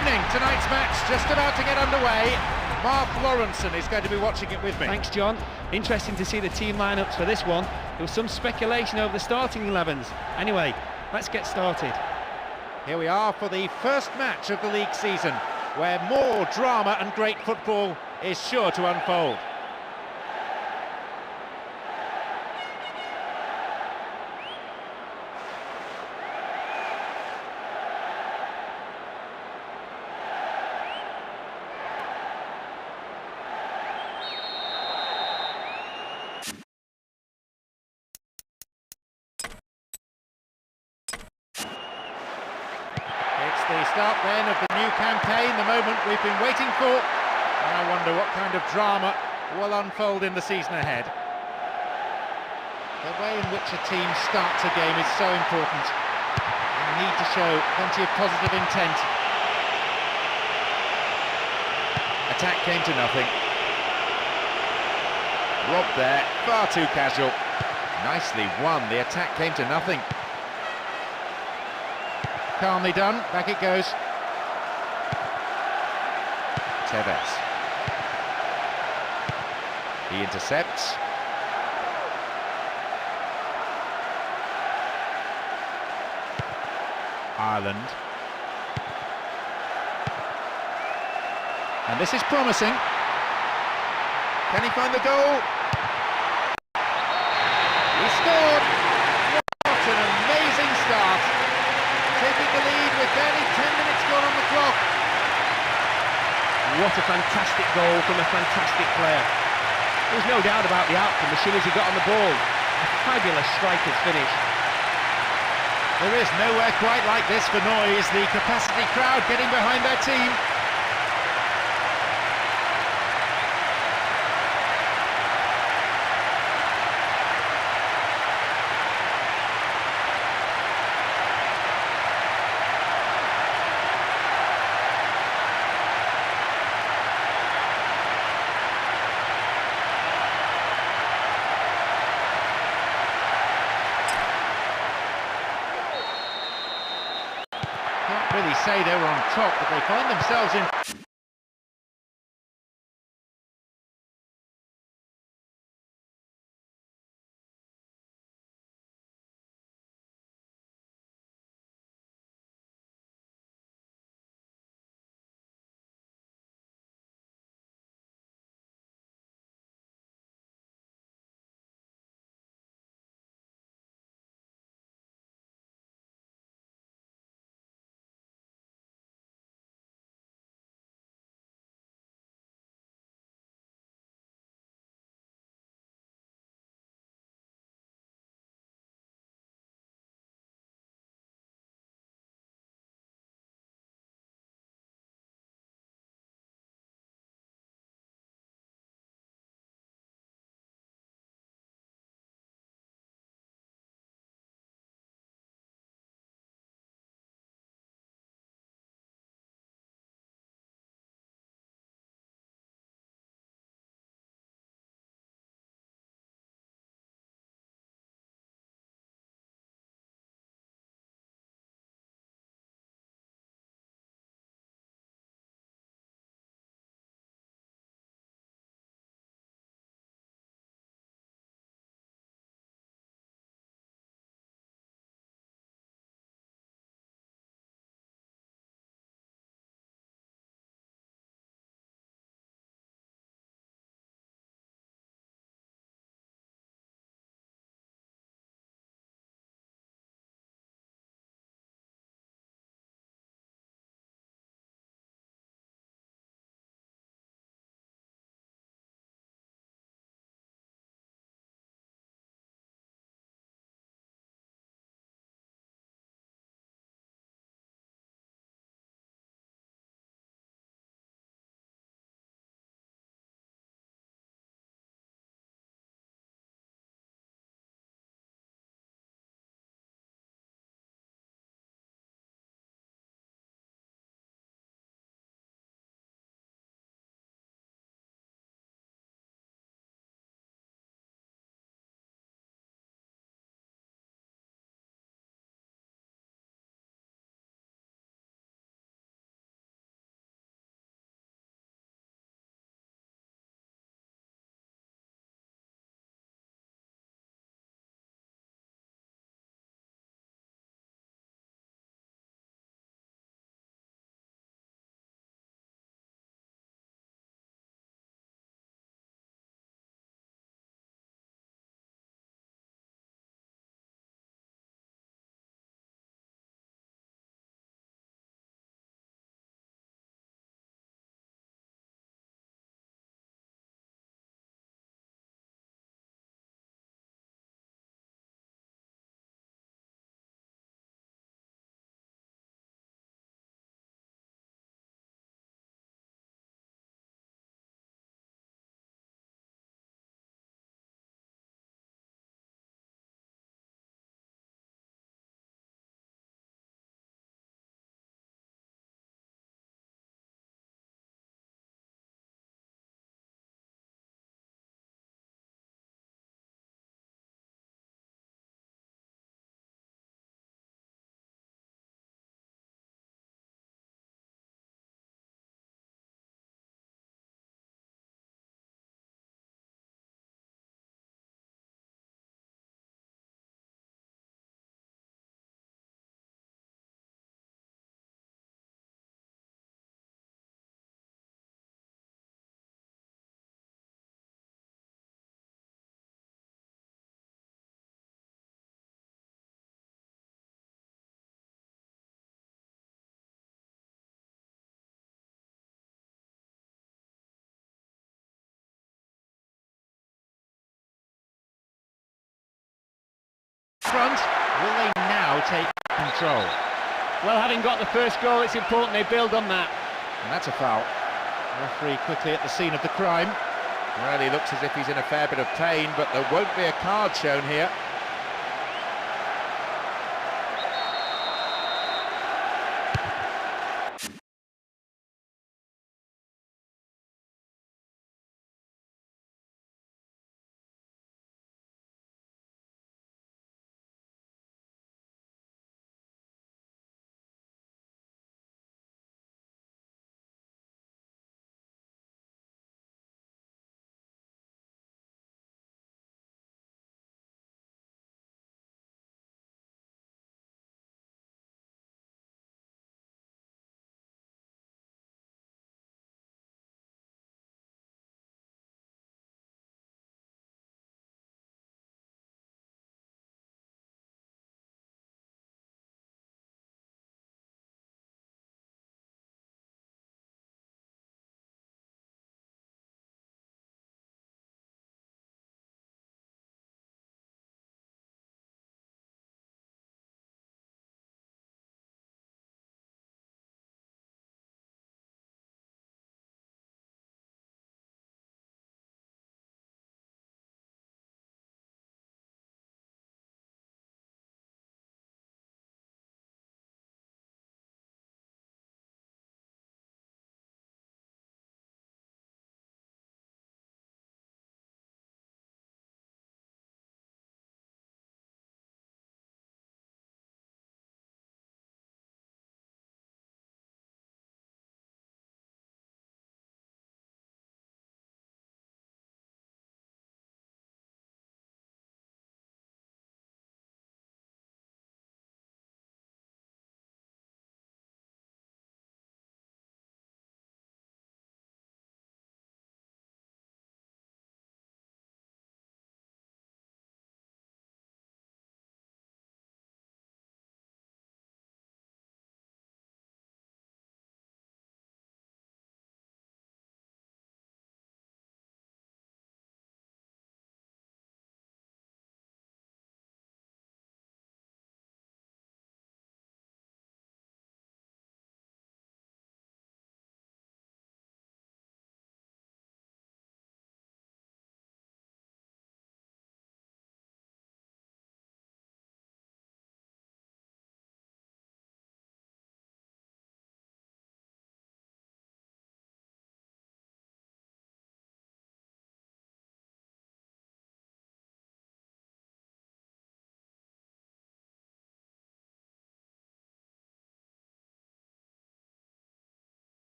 evening. Tonight's match just about to get underway. Mark Lawrenson is going to be watching it with me. Thanks, John. Interesting to see the team lineups for this one. There was some speculation over the starting 11s. Anyway, let's get started. Here we are for the first match of the league season, where more drama and great football is sure to unfold. It's the start then of the new campaign, the moment we've been waiting for, and I wonder what kind of drama will unfold in the season ahead. The way in which a team starts a game is so important. You need to show plenty of positive intent. Attack came to nothing. Robbed there, far too casual. Nicely won, the attack came to nothing. Calmly done, back it goes. Tevez. He intercepts. Ireland. And this is promising. Can he find the goal? He scored! What an amazing start! Taking the lead with barely 10 minutes gone on the clock. What a fantastic goal from a fantastic player. There was no doubt about the outcome as soon as he got on the ball. A fabulous striker's finish. There is nowhere quite like this for noise. The capacity crowd getting behind their team. Can't really say they were on top, but they find themselves in front. Will they now take control? Well, having got the first goal, it's important they build on that. And that's a foul. Referee quickly at the scene of the crime. Well, he looks as if he's in a fair bit of pain, but there won't be a card shown here.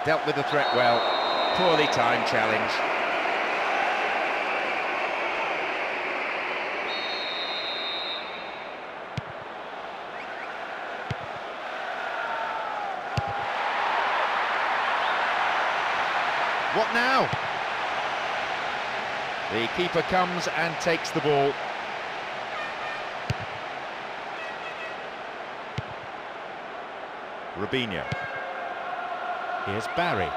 Dealt with the threat well. Poorly timed challenge. What now? The keeper comes and takes the ball. Robinho. Here's Barry.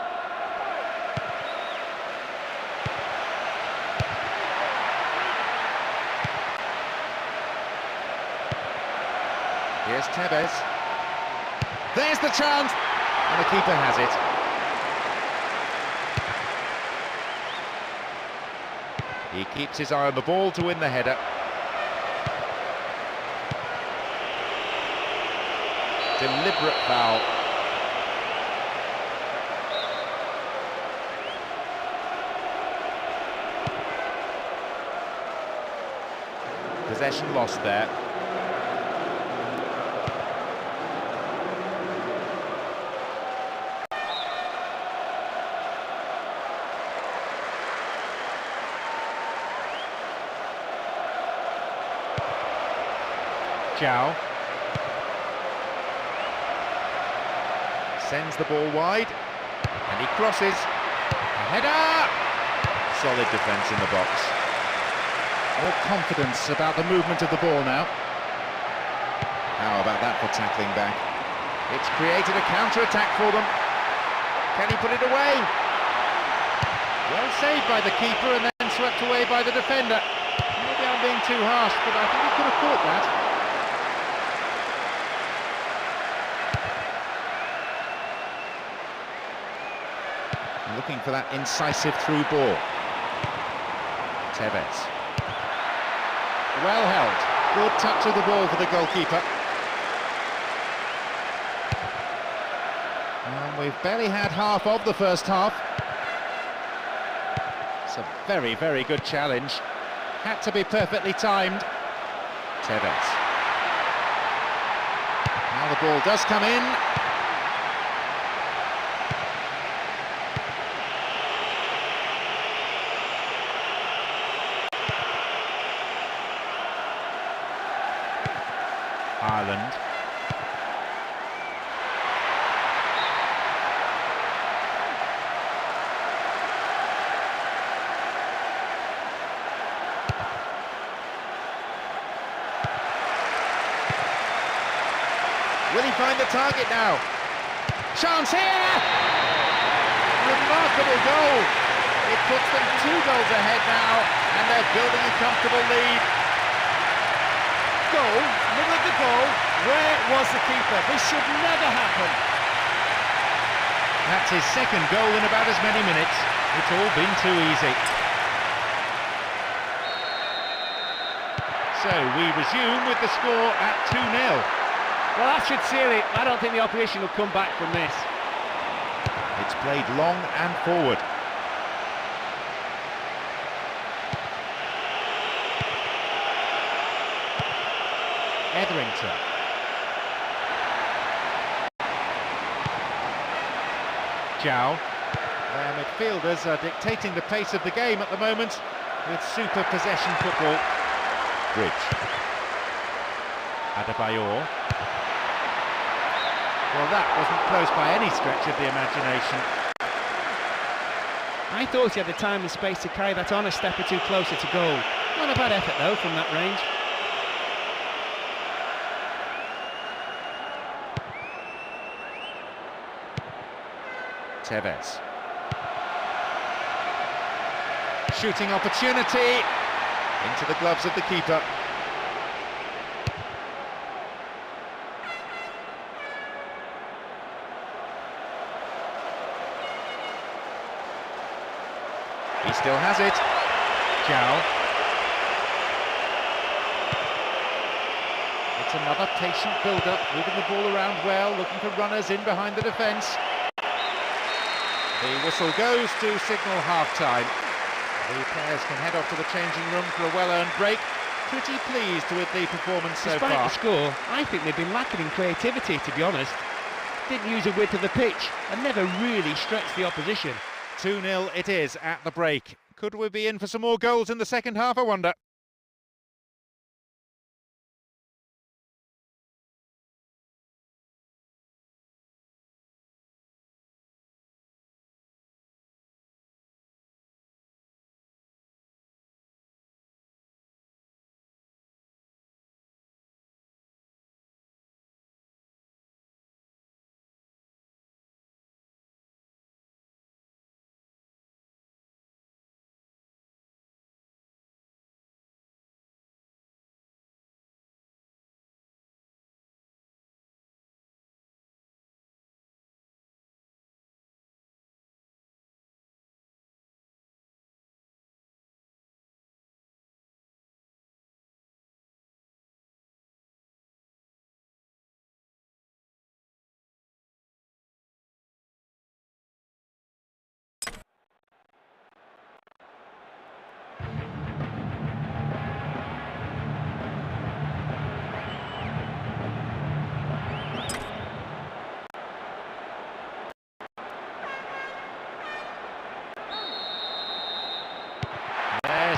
Here's Tevez. There's the chance! And the keeper has it. He keeps his eye on the ball to win the header. Deliberate foul. Possession lost there. Zhao sends the ball wide, and he crosses. A header! Solid defence in the box. More confidence about the movement of the ball now. How about that for tackling back? It's created a counter-attack for them. Can he put it away? Well saved by the keeper and then swept away by the defender. Maybe I'm being too harsh, but I think he could have caught that. Looking for that incisive through ball. Tevez. Well held. Good touch of the ball for the goalkeeper. And we've barely had half of the first half. It's a very, very good challenge. Had to be perfectly timed. Tevez. Now the ball does come in. Ireland. Will he find the target now? Chance here! Remarkable goal! It puts them 2 goals ahead now, and they're building a comfortable lead. Goal, middle of the goal, where was the keeper? This should never happen. That's his second goal in about as many minutes. It's all been too easy. So we resume with the score at 2-0. Well, that should seal it. I don't think the opposition will come back from this. It's played long and forward. Etherington. Zhao. Their midfielders are dictating the pace of the game at the moment with super possession football. Bridge. Adebayor. Well, that wasn't close by any stretch of the imagination. I thought he had the time and space to carry that on a step or two closer to goal. Not a bad effort, though, from that range. Tevez. Shooting opportunity into the gloves of the keeper. He still has it. Zhao. It's another patient build-up, moving the ball around well, looking for runners in behind the defence. The whistle goes to signal half-time. The players can head off to the changing room for a well-earned break. Pretty pleased with the performance so far. Despite the score, I think they've been lacking in creativity, to be honest. Didn't use the width of the pitch and never really stretched the opposition. 2-0 it is at the break. Could we be in for some more goals in the second half, I wonder?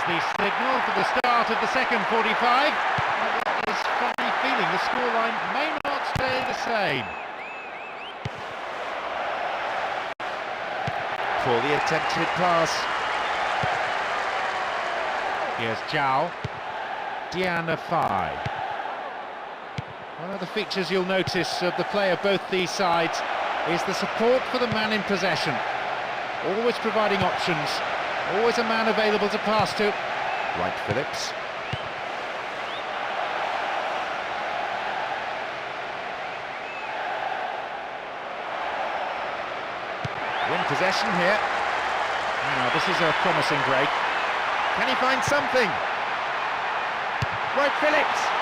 The signal for the start of the second 45. Well, that is funny feeling. The scoreline may not stay the same. Poorly attempted pass. Here's Zhao. Diana Fai. One of the features you'll notice of the play of both these sides is the support for the man in possession. Always providing options, always a man available to pass to. Right, Phillips. Win possession here. Now, this is a promising break. Can he find something? Right, Phillips.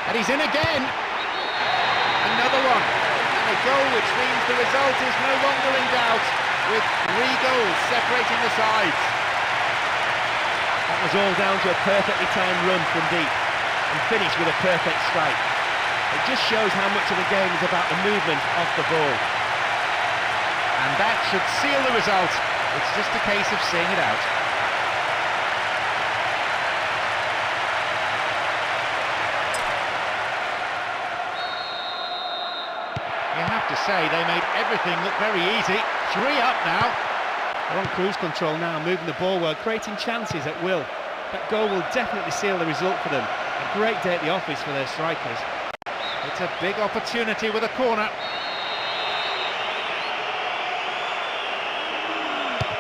And he's in again. Another one. And a goal which means the result is no longer in doubt, with 3 goals separating the sides. That was all down to a perfectly timed run from deep and finished with a perfect strike. It just shows how much of the game is about the movement off the ball. And that should seal the result. It's just a case of seeing it out. You have to say they made everything look very easy. 3 up now. They're on cruise control now, moving the ball well, creating chances at will. That goal will definitely seal the result for them. A great day at the office for their strikers. It's a big opportunity with a corner.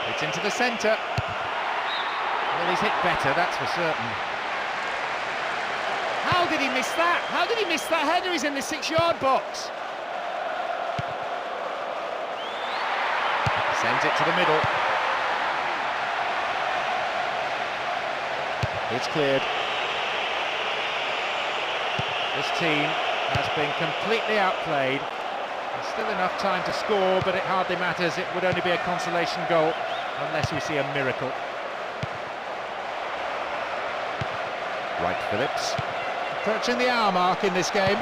It's into the centre. Well, he's hit better, that's for certain. How did he miss that? How did he miss that header? He's in the 6-yard box. Sends it to the middle. It's cleared. This team has been completely outplayed. There's still enough time to score, but it hardly matters. It would only be a consolation goal unless we see a miracle. Right, Phillips. Approaching the hour mark in this game.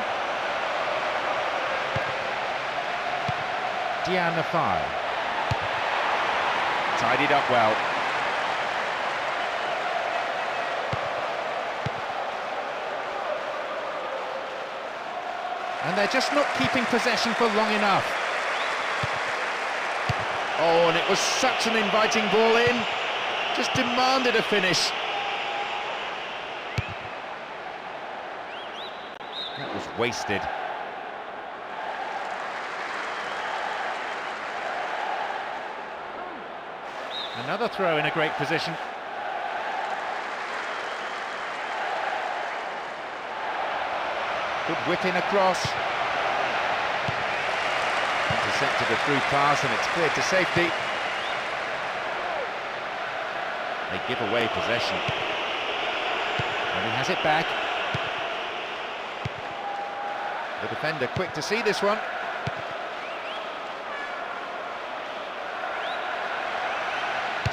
Diana Fire. Tidied up well. And they're just not keeping possession for long enough. Oh, and it was such an inviting ball in. Just demanded a finish. That was wasted. Another throw in a great position. Good whip in across. Intercepted a through pass and it's cleared to safety. They give away possession. And he has it back. The defender quick to see this one.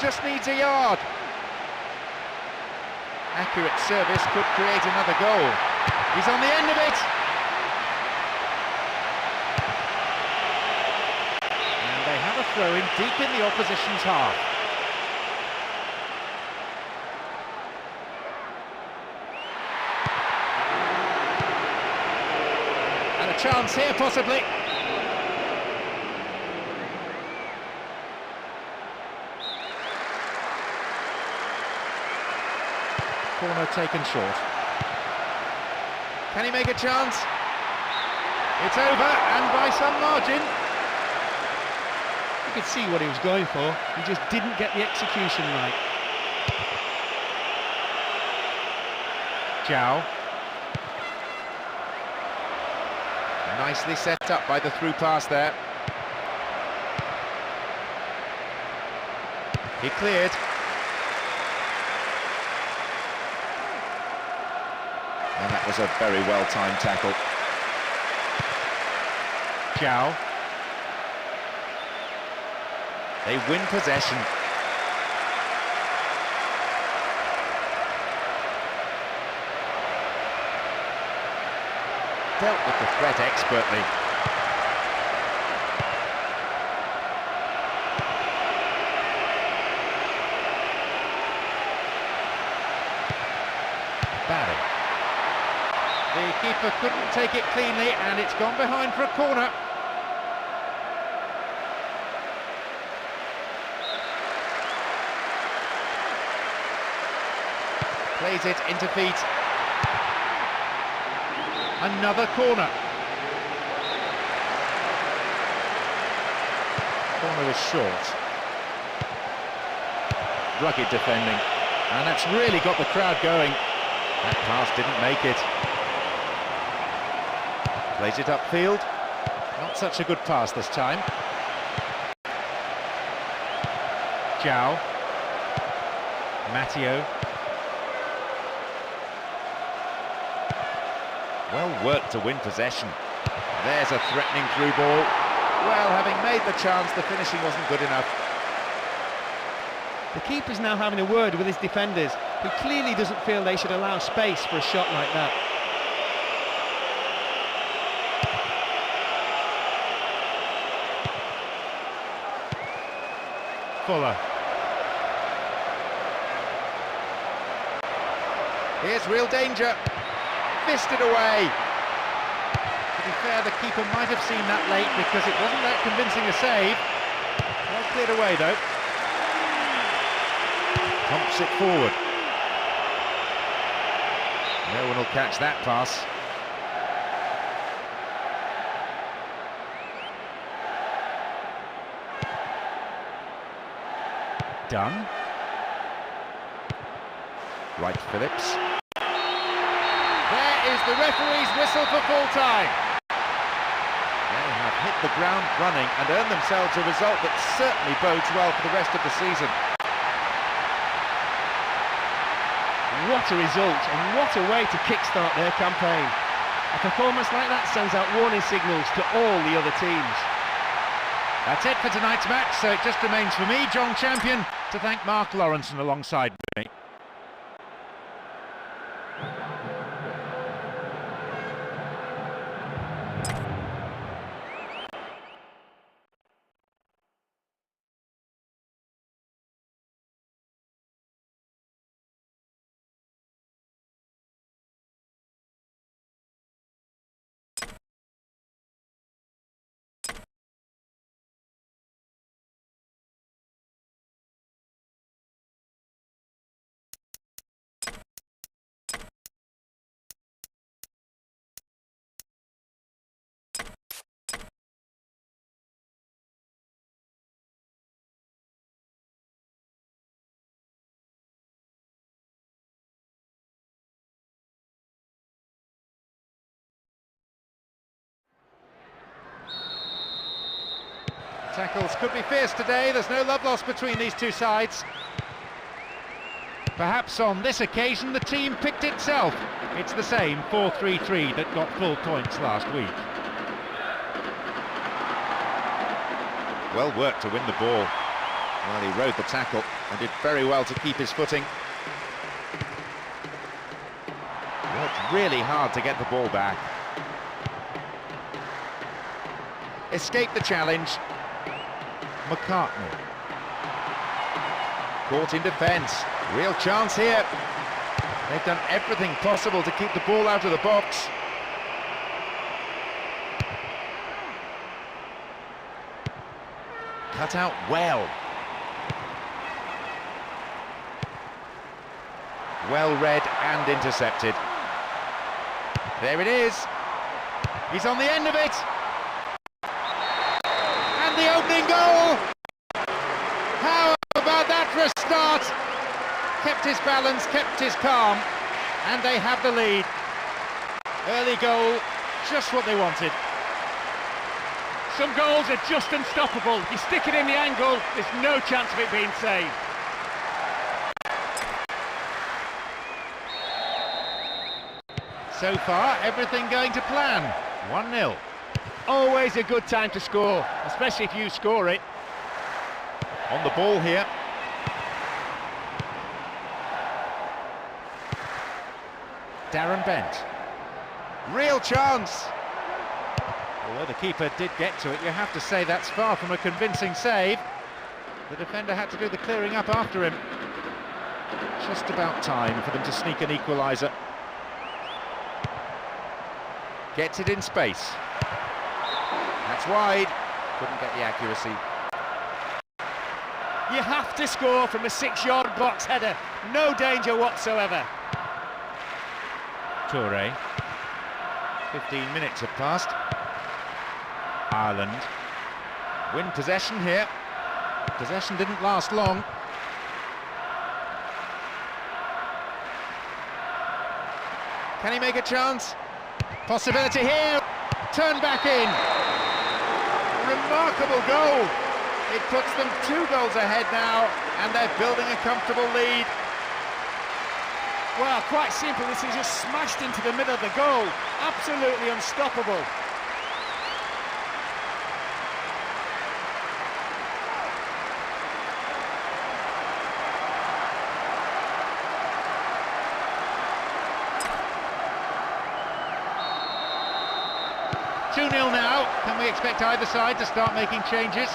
Just needs a yard. Accurate service could create another goal. He's on the end of it. And they have a throw in deep in the opposition's half. And a chance here, possibly. Corner taken short. Can he make a chance? It's over, and by some margin. You could see what he was going for. He just didn't get the execution right. Zhao. Nicely set up by the through pass there. He cleared. And that was a very well-timed tackle. Zhao. They win possession. Dealt with the threat expertly. Barry. The keeper couldn't take it cleanly, and it's gone behind for a corner. Plays it into feet. Another corner. Corner is short. Rugged defending. And that's really got the crowd going. That pass didn't make it. Plays it upfield. Not such a good pass this time. Zhao. Matteo. Well worked to win possession. There's a threatening through ball. Well, having made the chance, the finishing wasn't good enough. The keeper's now having a word with his defenders, who clearly doesn't feel they should allow space for a shot like that. Fuller. Here's real danger. Fisted away. To be fair, the keeper might have seen that late because it wasn't that convincing a save. Well cleared away though. Pumps it forward. No one will catch that pass. Done. Right, Phillips. There is the referee's whistle for full time. They have hit the ground running and earned themselves a result that certainly bodes well for the rest of the season. What a result, and what a way to kickstart their campaign. A performance like that sends out warning signals to all the other teams. That's it for tonight's match, so it just remains for me, John Champion, to thank Mark Lawrenson alongside me. Tackles could be fierce today, there's no love lost between these two sides. Perhaps on this occasion the team picked itself. It's the same 4-3-3 that got full points last week. Well worked to win the ball. Well, he rode the tackle and did very well to keep his footing. Worked really hard to get the ball back. Escaped the challenge. McCartney. Caught in defence. Real chance here. They've done everything possible to keep the ball out of the box. Cut out well. Well read and intercepted. There it is. He's on the end of it. And the opening goal! How about that for a start? Kept his balance, kept his calm, and they have the lead. Early goal, just what they wanted. Some goals are just unstoppable. You stick it in the angle, there's no chance of it being saved. So far, everything going to plan. 1-0. Always a good time to score, especially if you score it. On the ball here. Darren Bent. Real chance. Although the keeper did get to it, you have to say that's far from a convincing save. The defender had to do the clearing up after him. Just about time for them to sneak an equaliser. Gets it in space. That's wide. Couldn't get the accuracy. You have to score from a 6-yard box header. No danger whatsoever. Toure. 15 minutes have passed. Ireland win possession here. Possession didn't last long. Can he make a chance? Possibility here. Turn back in. Remarkable goal. It puts them 2 goals ahead now, and they're building a comfortable lead. Well, quite simple. This is just smashed into the middle of the goal. Absolutely unstoppable. Two 2-0 now. Can we expect either side to start making changes?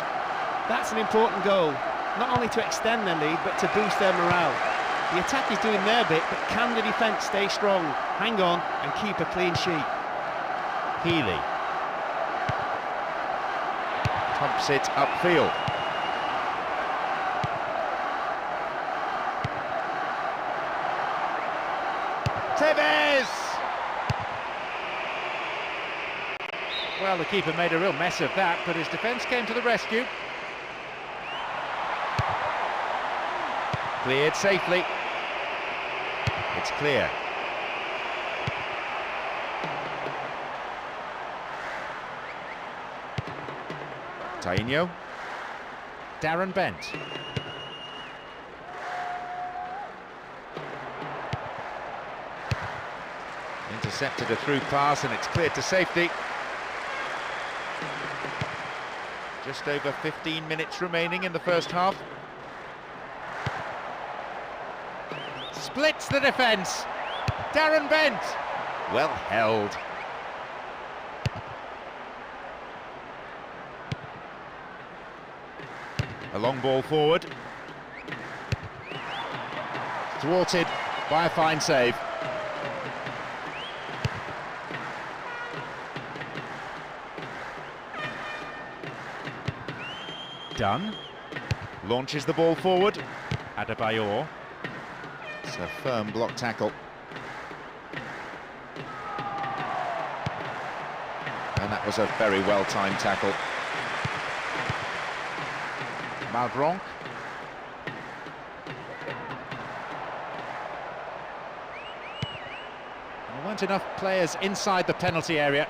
That's an important goal, not only to extend their lead, but to boost their morale. The attack is doing their bit, but can the defence stay strong, hang on and keep a clean sheet? Healy pumps it upfield. Tevez! Well, the keeper made a real mess of that, but his defence came to the rescue. Cleared safely. It's clear. Tainho. Darren Bent. Intercepted a through pass and it's cleared to safety. Just over 15 minutes remaining in the first half. Splits the defence. Darren Bent. Well held. A long ball forward. Thwarted by a fine save. Dunn launches the ball forward. Adebayor. It's a firm block tackle. And that was a very well-timed tackle. Malbranc. There weren't enough players inside the penalty area.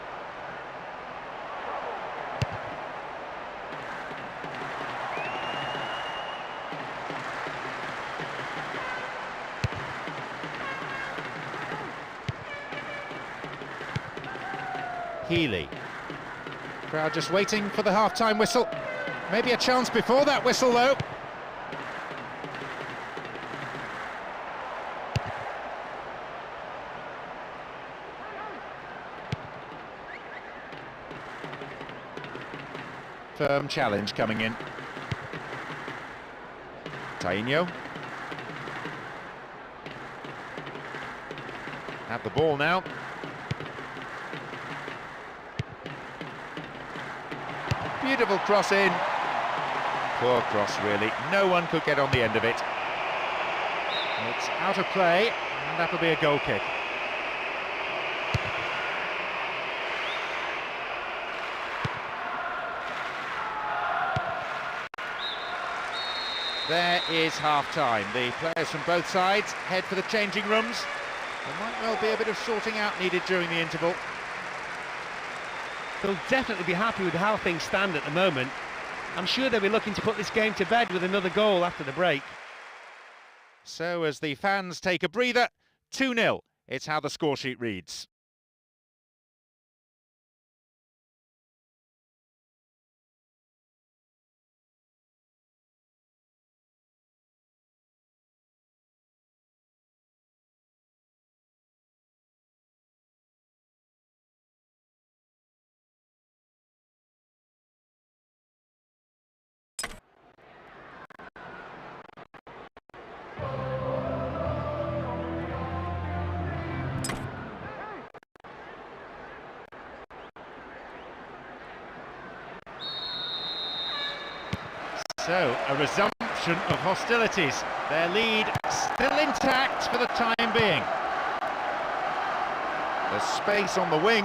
Healy. Crowd just waiting for the half-time whistle. Maybe a chance before that whistle, though. Firm challenge coming in. Tainho. Have the ball now. Beautiful cross in. Poor cross, really. No one could get on the end of it. It's out of play, and that'll be a goal kick. There is half-time. The players from both sides head for the changing rooms. There might well be a bit of sorting out needed during the interval. They'll definitely be happy with how things stand at the moment. I'm sure they'll be looking to put this game to bed with another goal after the break. So as the fans take a breather, 2-0. It's how the score sheet reads. So, a resumption of hostilities. Their lead still intact for the time being. There's space on the wing.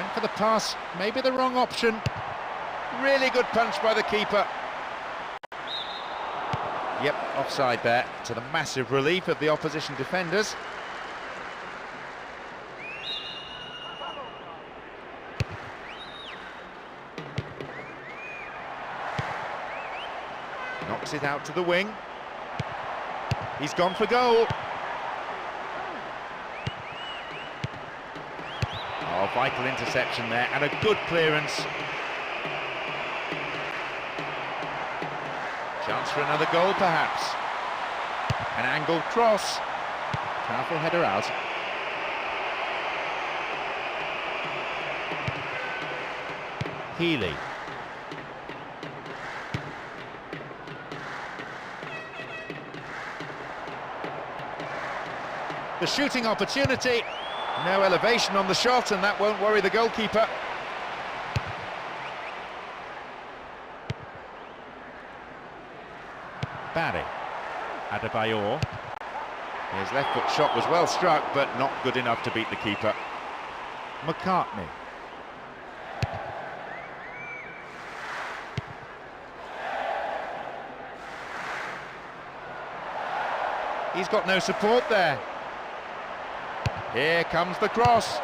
Went for the pass, maybe the wrong option. Really good punch by the keeper. Yep, offside there, to the massive relief of the opposition defenders. Knocks it out to the wing. He's gone for goal. Oh, vital interception there, and a good clearance. Chance for another goal, perhaps. An angled cross. Powerful header out. Healy. The shooting opportunity. No elevation on the shot, and that won't worry the goalkeeper. Barry. Adebayor. His left foot shot was well struck, but not good enough to beat the keeper. McCartney. He's got no support there. Here comes the cross.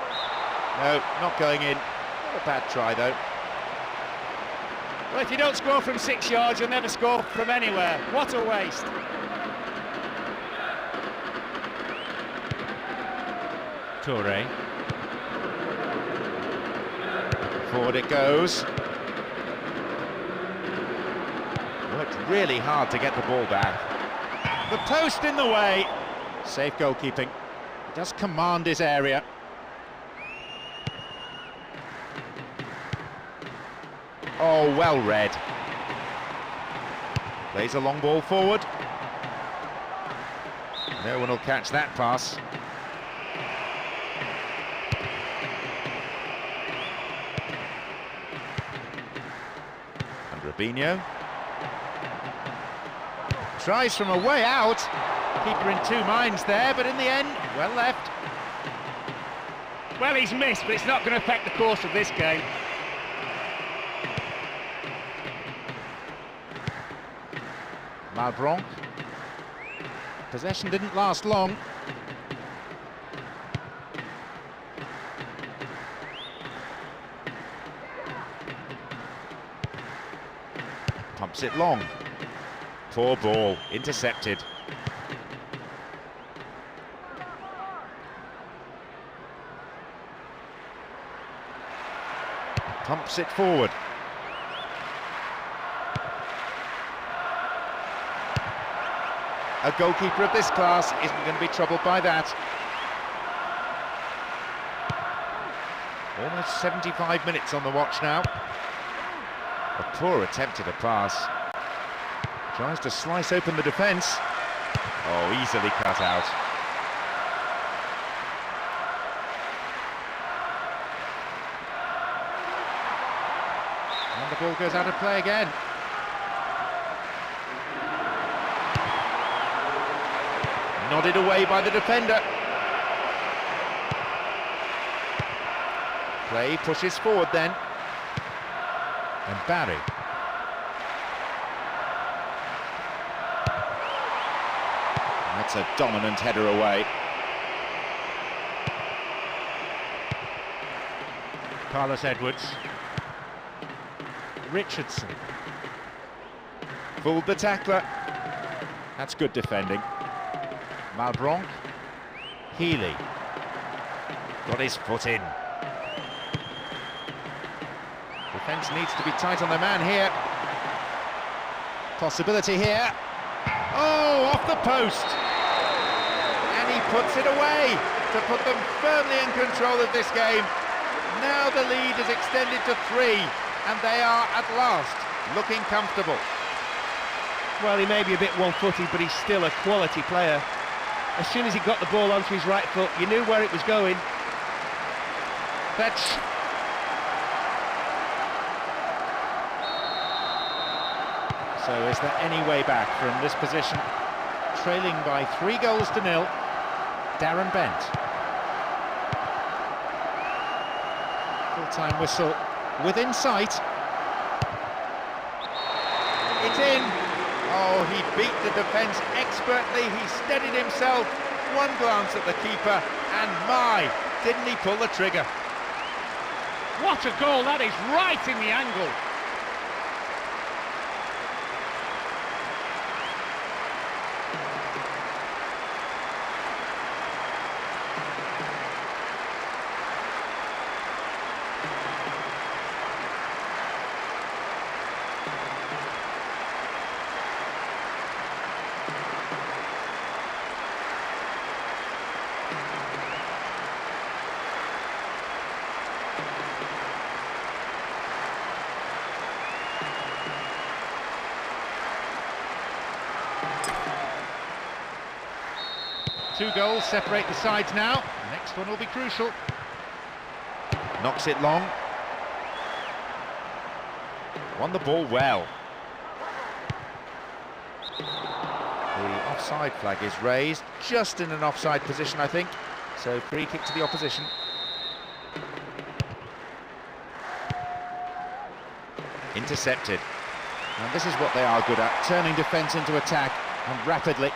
No, not going in. Not a bad try, though. Well, if you don't score from 6 yards, you'll never score from anywhere. What a waste. Toure. Forward it goes. Worked really hard to get the ball back. The post in the way. Safe goalkeeping. He does command his area. Oh, well read. Plays a long ball forward. No one will catch that pass. And Robinho. Tries from a way out. Keeper in two minds there, but in the end, well left. Well, he's missed, but it's not going to affect the course of this game. Malbranc. Possession didn't last long. Pumps it long. Poor ball, intercepted. Pumps it forward. A goalkeeper of this class isn't going to be troubled by that. Almost 75 minutes on the watch now. A poor attempt at a pass. Tries to slice open the defence. Oh, easily cut out. And the ball goes out of play again. Nodded away by the defender. Play pushes forward then. And Barry. That's a dominant header away. Carlos Edwards. Richardson. Fooled the tackler. That's good defending. Malbranc. Healy. Got his foot in. Defence needs to be tight on the man here. Possibility here. Oh, off the post. And he puts it away to put them firmly in control of this game. Now the lead is extended to 3, and they are at last looking comfortable. Well, he may be a bit one-footed, but he's still a quality player. As soon as he got the ball onto his right foot, you knew where it was going. Fetch. So is there any way back from this position? Trailing by 3-0. Darren Bent. Full-time whistle within sight. It's in. Oh, he beat the defence expertly. He steadied himself. One glance at the keeper, and my, didn't he pull the trigger? What a goal, that is right in the angle. Two goals separate the sides now. The next one will be crucial. Knocks it long. Won the ball well. The offside flag is raised, just in an offside position, I think. So free kick to the opposition. Intercepted. And this is what they are good at, turning defence into attack, and rapidly.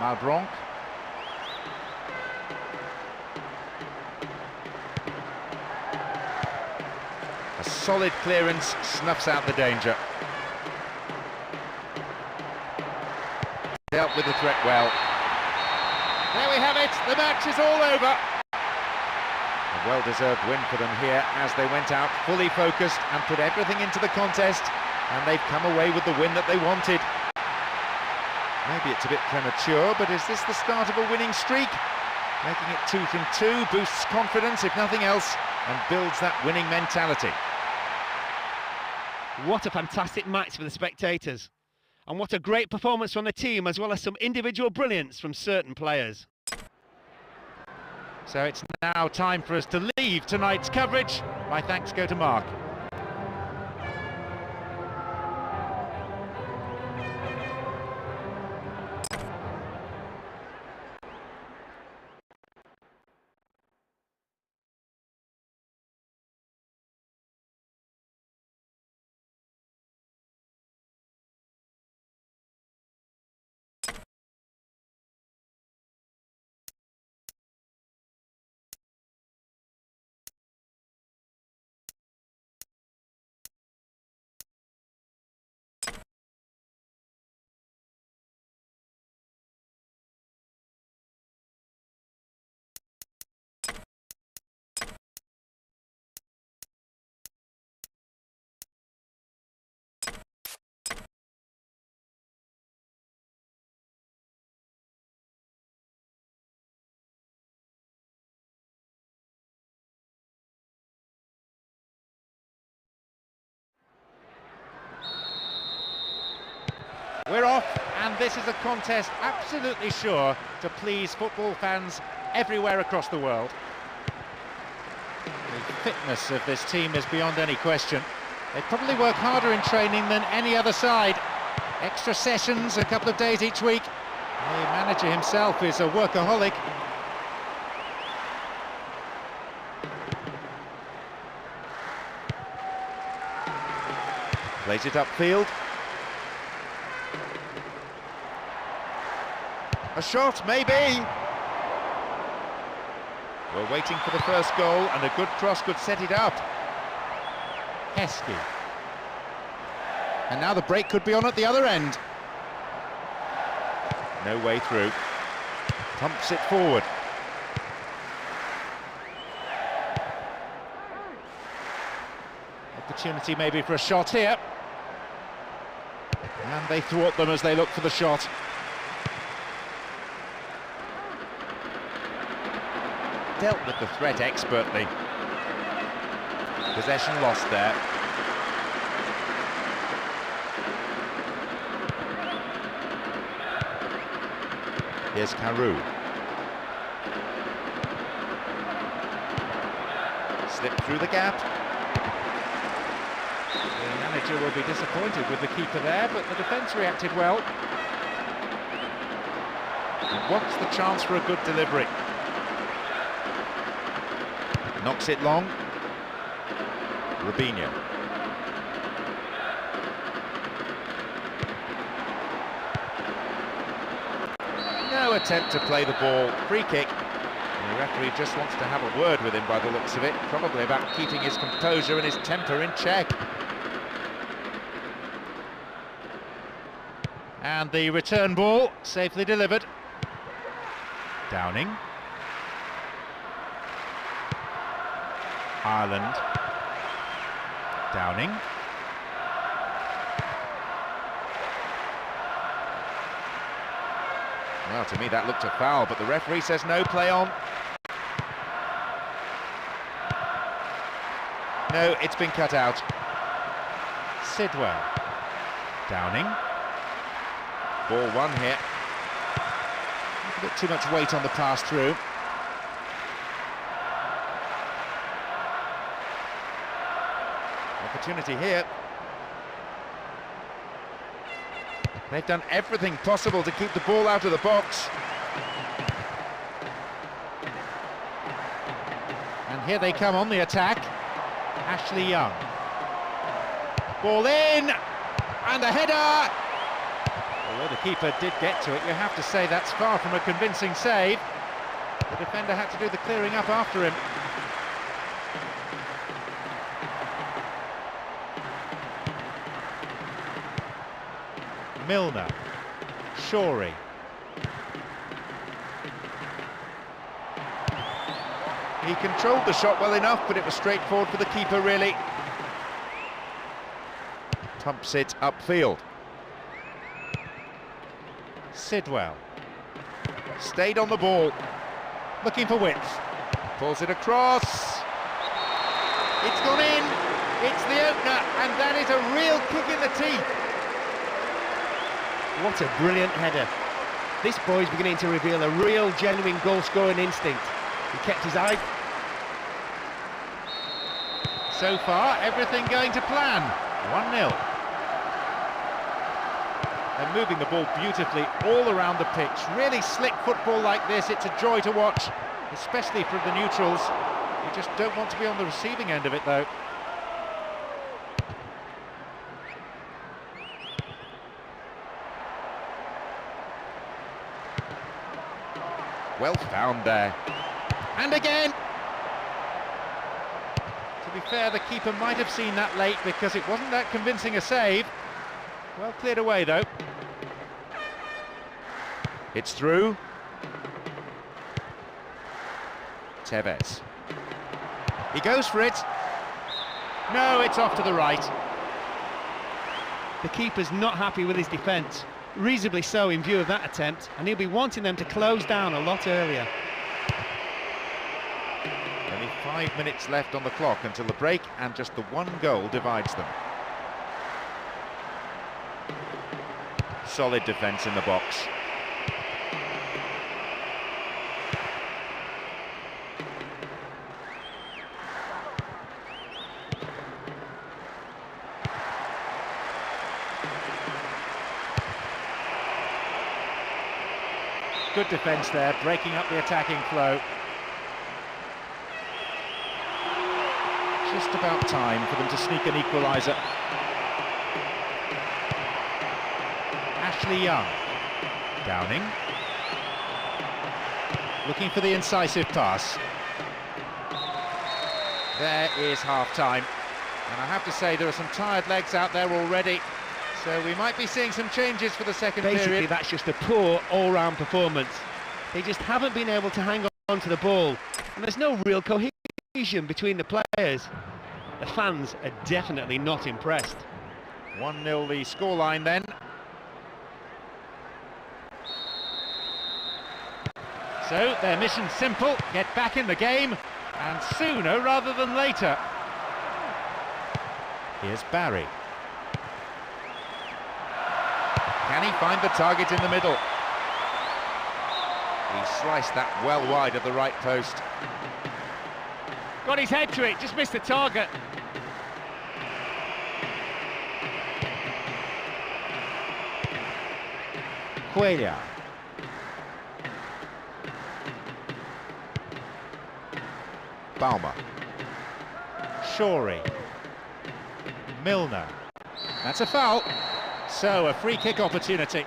Malbronc. A solid clearance snuffs out the danger. Dealt with the threat well. There we have it, the match is all over. A well-deserved win for them here as they went out fully focused and put everything into the contest, and they've come away with the win that they wanted. Maybe it's a bit premature, but is this the start of a winning streak? Making it 2 from 2 boosts confidence, if nothing else, and builds that winning mentality. What a fantastic match for the spectators. And what a great performance from the team, as well as some individual brilliance from certain players. So it's now time for us to leave tonight's coverage. My thanks go to Mark. We're off, and this is a contest absolutely sure to please football fans everywhere across the world. The fitness of this team is beyond any question. They probably work harder in training than any other side. Extra sessions, a couple of days each week. The manager himself is a workaholic. Plays it upfield. A shot, maybe! We're waiting for the first goal, and a good cross could set it up. Heskey. And now the break could be on at the other end. No way through. Pumps it forward. Opportunity maybe for a shot here. And they thwart them as they look for the shot. Dealt with the threat expertly. Possession lost there. Here's Carew. Slipped through the gap. The manager will be disappointed with the keeper there, but the defence reacted well. And wants the chance for a good delivery. Knocks it long. Robinho. No attempt to play the ball. Free kick. And the referee just wants to have a word with him by the looks of it. Probably about keeping his composure and his temper in check. And the return ball safely delivered. Downing. Ireland. Downing. Well, to me that looked a foul, but the referee says no, play on. No, it's been cut out. Sidwell. Downing. Ball one here. A bit too much weight on the pass through. Opportunity here. They've done everything possible to keep the ball out of the box. And here they come on the attack. Ashley Young. Ball in! And a header! Although the keeper did get to it, you have to say that's far from a convincing save. The defender had to do the clearing up after him. Milner. Shorey. He controlled the shot well enough, but it was straightforward for the keeper, really. Tumps it upfield. Sidwell. Stayed on the ball. Looking for width. Pulls it across. It's gone in. It's the opener, and that is a real kick in the teeth. What a brilliant header. This boy's beginning to reveal a real, genuine goal-scoring instinct. He kept his eye. So far, everything going to plan. 1-0. They're moving the ball beautifully all around the pitch. Really slick football like this, it's a joy to watch, especially for the neutrals. You just don't want to be on the receiving end of it, though. Well found there. And again! To be fair, the keeper might have seen that late because it wasn't that convincing a save. Well cleared away, though. It's through. Tevez. He goes for it. No, it's off to the right. The keeper's not happy with his defence. Reasonably so in view of that attempt, and he'll be wanting them to close down a lot earlier. Only 5 minutes left on the clock until the break, and just the one goal divides them. Solid defence in the box. Good defence there, breaking up the attacking flow. Just about time for them to sneak an equaliser. Ashley Young. Downing. Looking for the incisive pass. There is half-time. And I have to say, there are some tired legs out there already. So we might be seeing some changes for the second period. Basically, that's just a poor all-round performance. They just haven't been able to hang on to the ball. And there's no real cohesion between the players. The fans are definitely not impressed. 1-0 the scoreline then. So their mission's simple, get back in the game, and sooner rather than later. Here's Barry. Can he find the target in the middle? He sliced that well wide at the right post. Got his head to it, just missed the target. Cuellar. Balmer. Shorey. Milner. That's a foul. So, a free kick opportunity.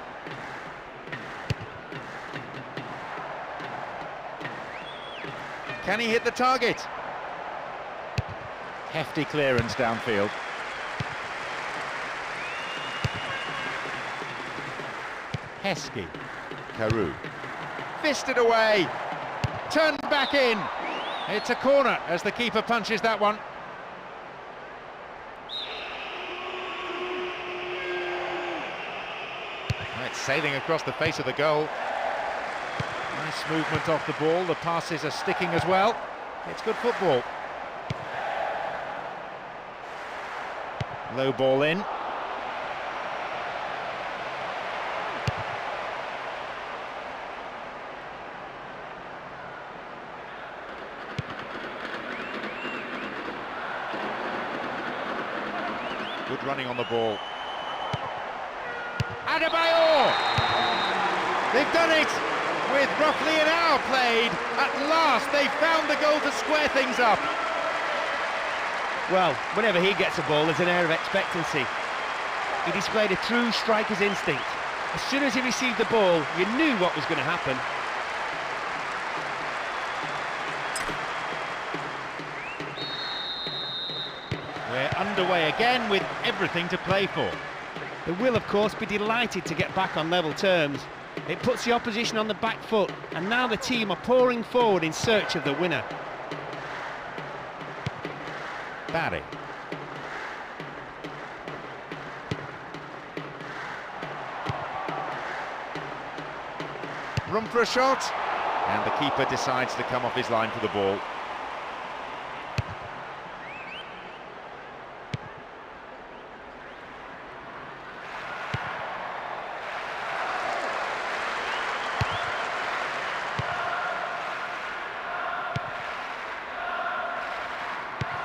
Can he hit the target? Hefty clearance downfield. Heskey. Carew. Fisted away. Turned back in. It's a corner as the keeper punches that one. It's sailing across the face of the goal. Nice movement off the ball. The passes are sticking as well. It's good football. Low ball in. Good running on the ball. Adebayor! They've done it! With roughly an hour played, at last they found the goal to square things up. Well, whenever he gets a ball, there's an air of expectancy. He displayed a true striker's instinct. As soon as he received the ball, you knew what was going to happen. We're underway again with everything to play for. They will, of course, be delighted to get back on level terms. It puts the opposition on the back foot, and now the team are pouring forward in search of the winner. Barry. Room for a shot, and the keeper decides to come off his line for the ball.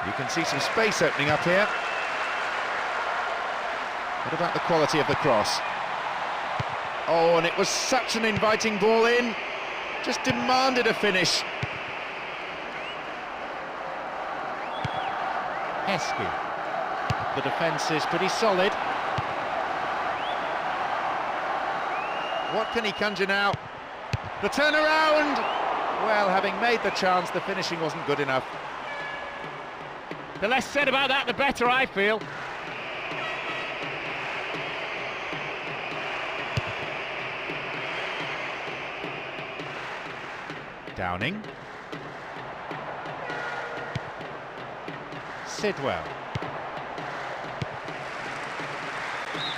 You can see some space opening up here. What about the quality of the cross? Oh, and it was such an inviting ball in. Just demanded a finish. Heskey. The defence is pretty solid. What can he conjure now? The turnaround! Well, having made the chance, the finishing wasn't good enough. The less said about that, the better, I feel. Downing. Sidwell.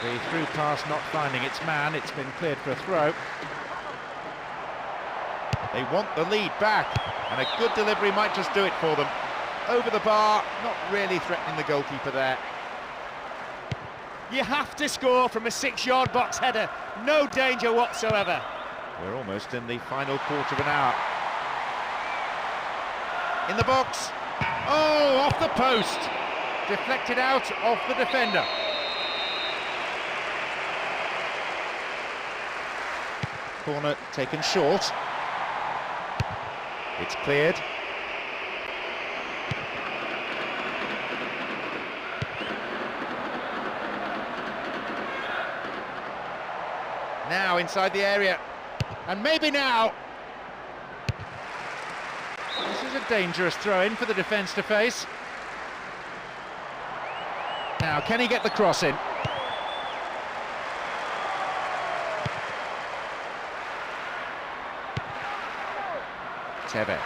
The through pass not finding its man, it's been cleared for a throw. They want the lead back, and a good delivery might just do it for them. Over the bar, not really threatening the goalkeeper there. You have to score from a 6-yard box header. No danger whatsoever. We're almost in the final quarter of an hour. In the box. Oh, off the post. Deflected out off the defender. Corner taken short. It's cleared. Now inside the area, and maybe now. This is a dangerous throw-in for the defence to face. Now, can he get the cross in? Tevez.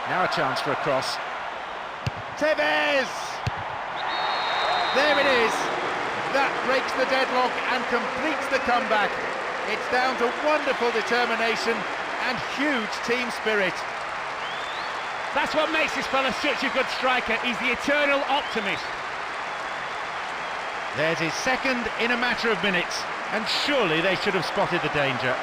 Now a chance for a cross. Tevez! There it is. That breaks the deadlock and completes the comeback. It's down to wonderful determination and huge team spirit. That's what makes this fella such a good striker. He's the eternal optimist. There's his second in a matter of minutes, and surely they should have spotted the danger.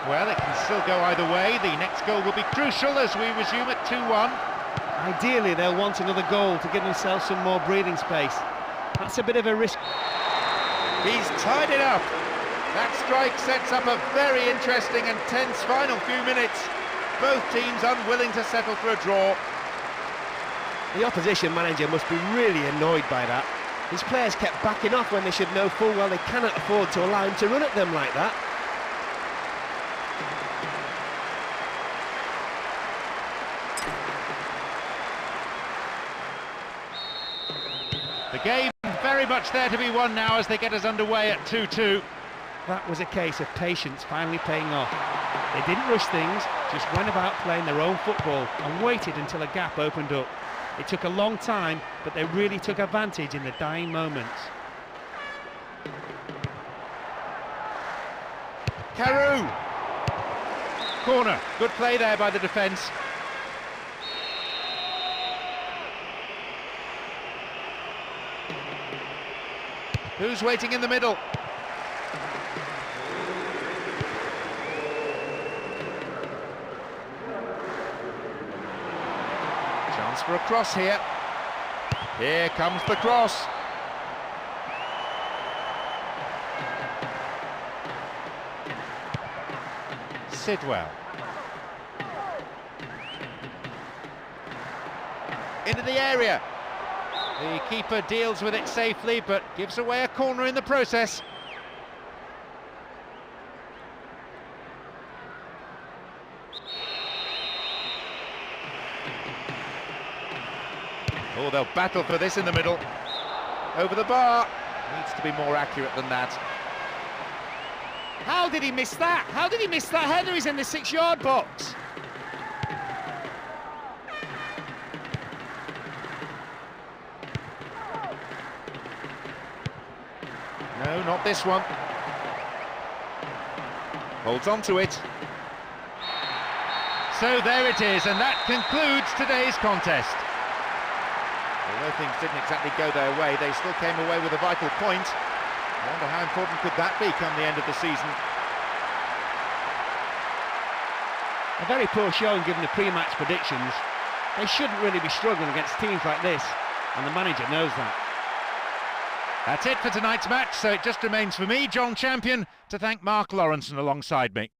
Well, it can still go either way. The next goal will be crucial as we resume at 2-1. Ideally, they'll want another goal to give themselves some more breathing space. That's a bit of a risk. He's tied it up. That strike sets up a very interesting and tense final few minutes. Both teams unwilling to settle for a draw. The opposition manager must be really annoyed by that. His players kept backing off when they should know full well they cannot afford to allow him to run at them like that. The game very much there to be won now as they get us underway at 2-2. That was a case of patience finally paying off. They didn't rush things, just went about playing their own football and waited until a gap opened up. It took a long time, but they really took advantage in the dying moments. Carew! Corner, good play there by the defence. Who's waiting in the middle? Chance for a cross here. Here comes the cross. Sidwell. Into the area. The keeper deals with it safely, but gives away a corner in the process. Oh, they'll battle for this in the middle. Over the bar. Needs to be more accurate than that. How did he miss that? How did he miss that header? He's in the 6-yard box. No, not this one. Holds on to it. So there it is, and that concludes today's contest. Although things didn't exactly go their way, they still came away with a vital point. I wonder how important could that be come the end of the season. A very poor showing given the pre-match predictions. They shouldn't really be struggling against teams like this, and the manager knows that. That's it for tonight's match, so it just remains for me, John Champion, to thank Mark Lawrenson alongside me.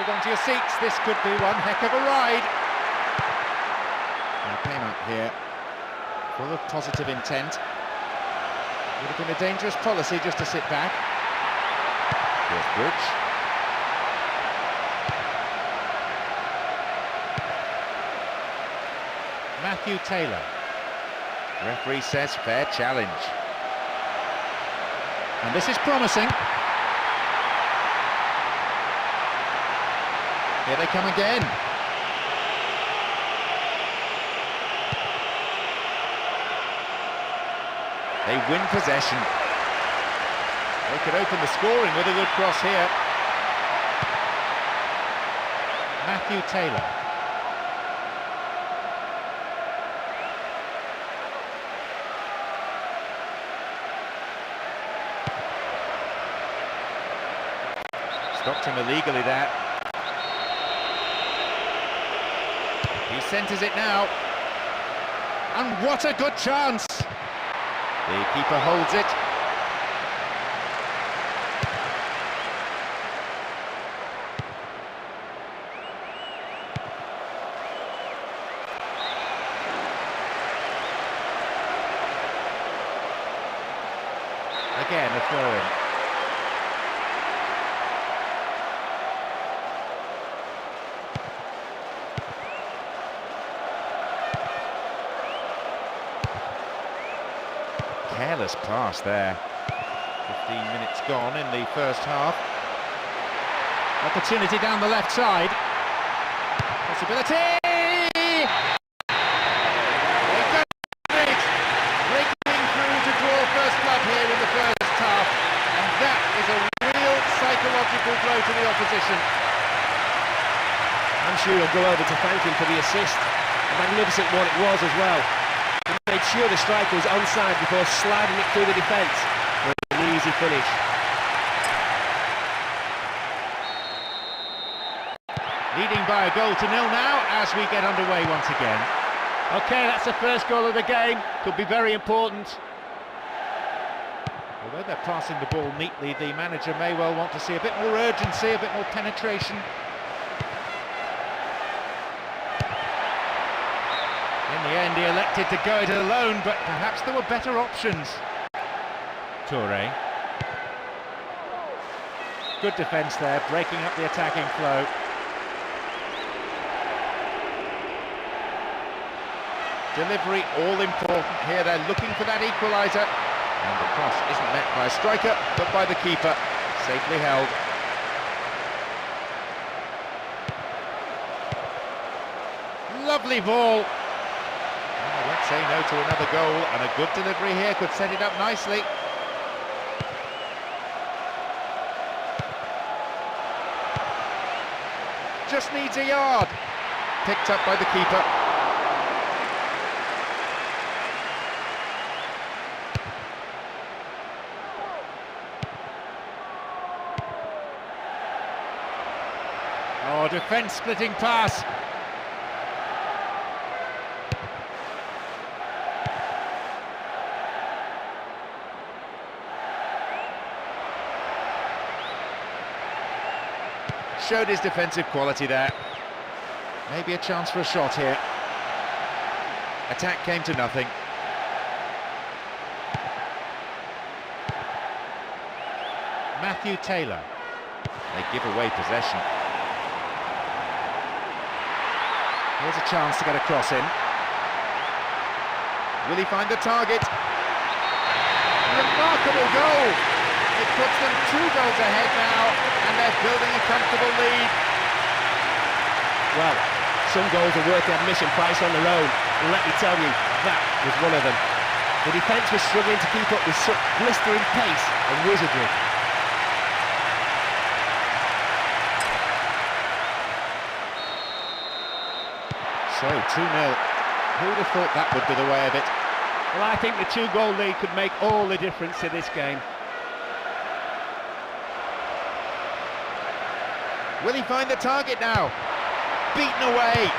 hold on to your seats, this could be one heck of a ride. He came up here full of positive intent. Would have been a dangerous policy just to sit back. Here's Bridge. Matthew Taylor. Referee says fair challenge. And this is promising. Here they come again. They win possession. They could open the scoring with a good cross here. Matthew Taylor. Stopped him illegally there. He centres it now. And what a good chance! The keeper holds it. Again, a throw-in. Careless pass there. 15 minutes gone in the first half. Opportunity down the left side. Possibility! They got it! Breaking through to draw first blood here in the first half. And that is a real psychological blow to the opposition. I'm sure he'll go over to thank him for the assist. A magnificent one it was as well. He made sure the striker was onside before sliding it through the defence for an easy finish. Leading by a goal to nil now as we get underway once again. Okay, that's the first goal of the game. Could be very important. Although they're passing the ball neatly, the manager may well want to see a bit more urgency, a bit more penetration. In the end, he elected to go it alone, but perhaps there were better options. Toure. Good defence there, breaking up the attacking flow. Delivery all important here, they're looking for that equaliser. And the cross isn't met by a striker, but by the keeper. Safely held. Lovely ball. I won't say no to another goal, and a good delivery here could set it up nicely. Just needs a yard. Picked up by the keeper. Oh, defence-splitting pass. Showed his defensive quality there. Maybe a chance for a shot here. Attack came to nothing. Matthew Taylor. They give away possession. Here's a chance to get a cross in. Will he find the target? Remarkable goal! It puts them 2 goals ahead now, and they're building a comfortable lead. Well, some goals are worth the admission price on their own, and let me tell you, that was one of them. The defence was struggling to keep up with such blistering pace and wizardry. So, 2-0. Who would have thought that would be the way of it? Well, I think the 2-goal lead could make all the difference to this game. Will he find the target now? Beaten away.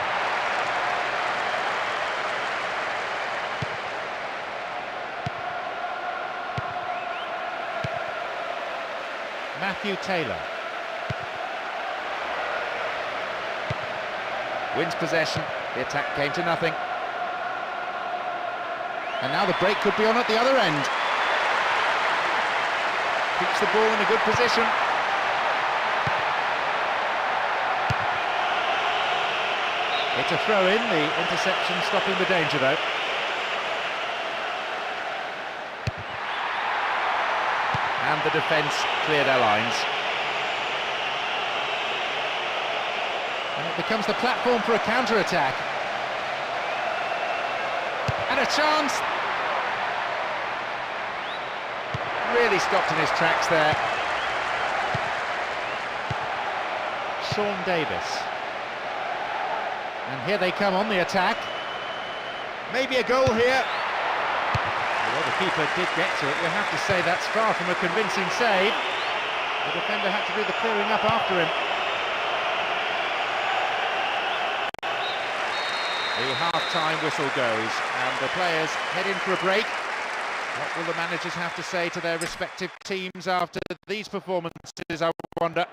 Matthew Taylor. Wins possession, the attack came to nothing. And now the break could be on at the other end. Keeps the ball in a good position. It's a throw-in, the interception stopping the danger though. And the defence clear their lines. And it becomes the platform for a counter-attack. And a chance! Really stopped in his tracks there. Sean Davis. And here they come on the attack. Maybe a goal here. Well, the keeper did get to it. We have to say that's far from a convincing save. The defender had to do the clearing up after him. The half-time whistle goes, and the players head in for a break. What will the managers have to say to their respective teams after these performances, I wonder?